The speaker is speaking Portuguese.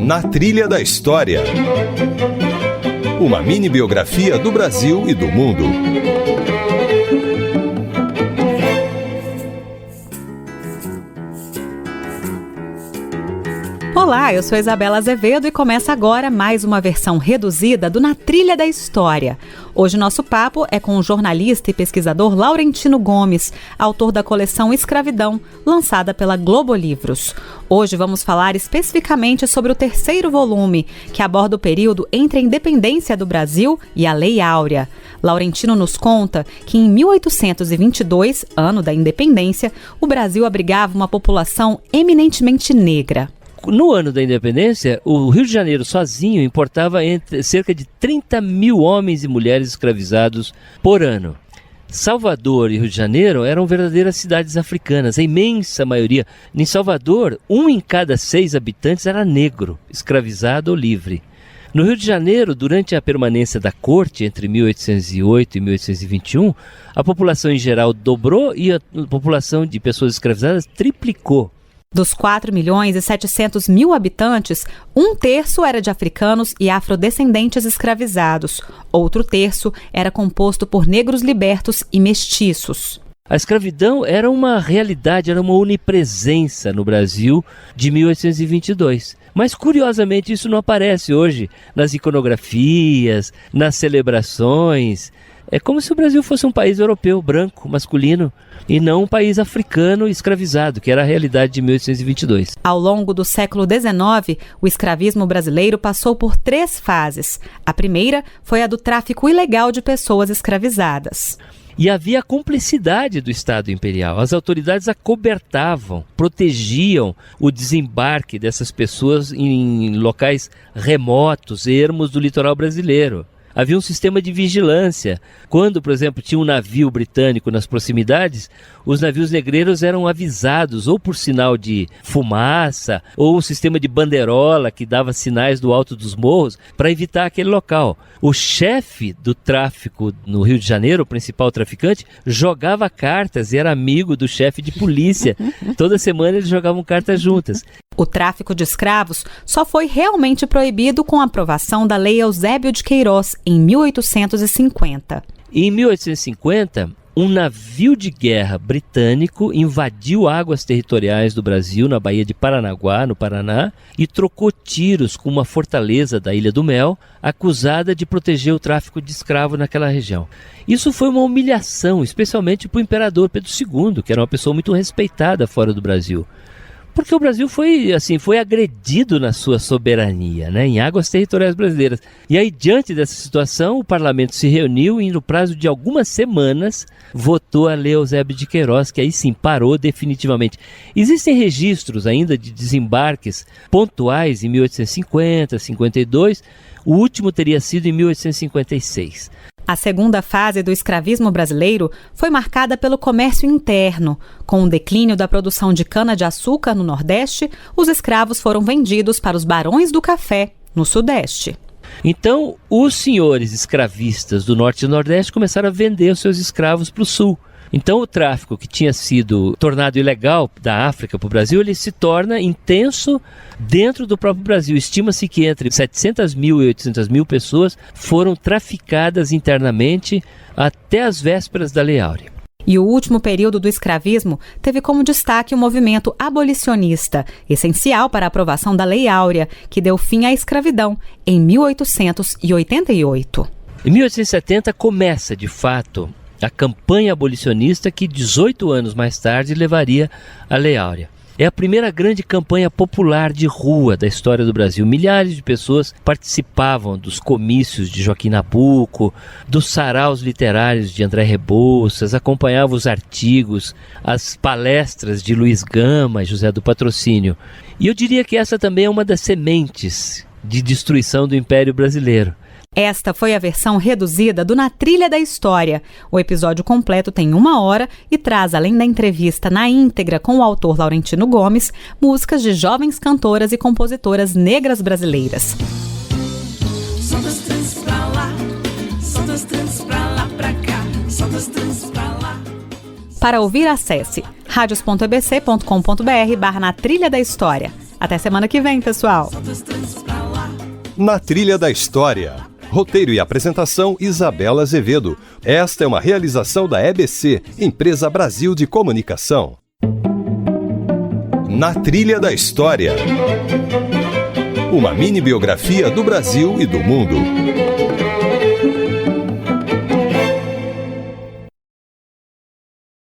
Na Trilha da História. Uma mini biografia do Brasil e do mundo. Olá, eu sou Isabela Azevedo e começa agora mais uma versão reduzida do Na Trilha da História. Hoje nosso papo é com o jornalista e pesquisador Laurentino Gomes, autor da coleção Escravidão, lançada pela Globo Livros. Hoje vamos falar especificamente sobre o terceiro volume, que aborda o período entre a independência do Brasil e a Lei Áurea. Laurentino nos conta que em 1822, ano da independência, o Brasil abrigava uma população eminentemente negra. No ano da independência, o Rio de Janeiro sozinho importava cerca de 30 mil homens e mulheres escravizados por ano. Salvador e Rio de Janeiro eram verdadeiras cidades africanas, a imensa maioria. Em Salvador, 1 em cada 6 habitantes era negro, escravizado ou livre. No Rio de Janeiro, durante a permanência da corte, entre 1808 e 1821, a população em geral dobrou e a população de pessoas escravizadas triplicou. Dos 4.700.000 habitantes, 1/3 era de africanos e afrodescendentes escravizados. Outro terço era composto por negros libertos e mestiços. A escravidão era uma realidade, era uma onipresença no Brasil de 1822. Mas, curiosamente, isso não aparece hoje nas iconografias, nas celebrações. É como se o Brasil fosse um país europeu, branco, masculino, e não um país africano escravizado, que era a realidade de 1822. Ao longo do século XIX, o escravismo brasileiro passou por 3 fases. A primeira foi a do tráfico ilegal de pessoas escravizadas. E havia a cumplicidade do Estado Imperial. As autoridades acobertavam, protegiam o desembarque dessas pessoas em locais remotos, ermos do litoral brasileiro. Havia um sistema de vigilância. Quando, por exemplo, tinha um navio britânico nas proximidades, os navios negreiros eram avisados ou por sinal de fumaça ou um sistema de banderola que dava sinais do alto dos morros para evitar aquele local. O chefe do tráfico no Rio de Janeiro, o principal traficante, jogava cartas e era amigo do chefe de polícia. Toda semana eles jogavam cartas juntas. O tráfico de escravos só foi realmente proibido com a aprovação da Lei Eusébio de Queiroz, em 1850. Em 1850, um navio de guerra britânico invadiu águas territoriais do Brasil, na Baía de Paranaguá, no Paraná, e trocou tiros com uma fortaleza da Ilha do Mel, acusada de proteger o tráfico de escravos naquela região. Isso foi uma humilhação, especialmente para o imperador Pedro II, que era uma pessoa muito respeitada fora do Brasil. Porque o Brasil foi agredido na sua soberania, em águas territoriais brasileiras. E aí, diante dessa situação, o parlamento se reuniu e, no prazo de algumas semanas, votou a Lei Eusébio de Queiroz, que aí sim parou definitivamente. Existem registros ainda de desembarques pontuais em 1850, 52, o último teria sido em 1856. A segunda fase do escravismo brasileiro foi marcada pelo comércio interno. Com o declínio da produção de cana-de-açúcar no Nordeste, os escravos foram vendidos para os barões do café, no Sudeste. Então, os senhores escravistas do Norte e Nordeste começaram a vender os seus escravos para o Sul. Então, o tráfico que tinha sido tornado ilegal da África para o Brasil, ele se torna intenso dentro do próprio Brasil. Estima-se que entre 700 mil e 800 mil pessoas foram traficadas internamente até as vésperas da Lei Áurea. E o último período do escravismo teve como destaque o movimento abolicionista, essencial para a aprovação da Lei Áurea, que deu fim à escravidão em 1888. Em 1870 começa, de fato, a campanha abolicionista que 18 anos mais tarde levaria à Lei Áurea. É a primeira grande campanha popular de rua da história do Brasil. Milhares de pessoas participavam dos comícios de Joaquim Nabuco, dos saraus literários de André Rebouças, acompanhavam os artigos, as palestras de Luiz Gama e José do Patrocínio. E eu diria que essa também é uma das sementes de destruição do Império Brasileiro. Esta foi a versão reduzida do Na Trilha da História. O episódio completo tem 1 hora e traz, além da entrevista na íntegra com o autor Laurentino Gomes, músicas de jovens cantoras e compositoras negras brasileiras. Só das trans pra lá, só das trans pra lá pra cá, só das trans pra lá. Para ouvir, acesse radios.ebc.com.br/Na Trilha da História. Até semana que vem, pessoal. Na Trilha da História. Roteiro e apresentação, Isabela Azevedo. Esta é uma realização da EBC, Empresa Brasil de Comunicação. Na Trilha da História. Uma mini biografia do Brasil e do mundo.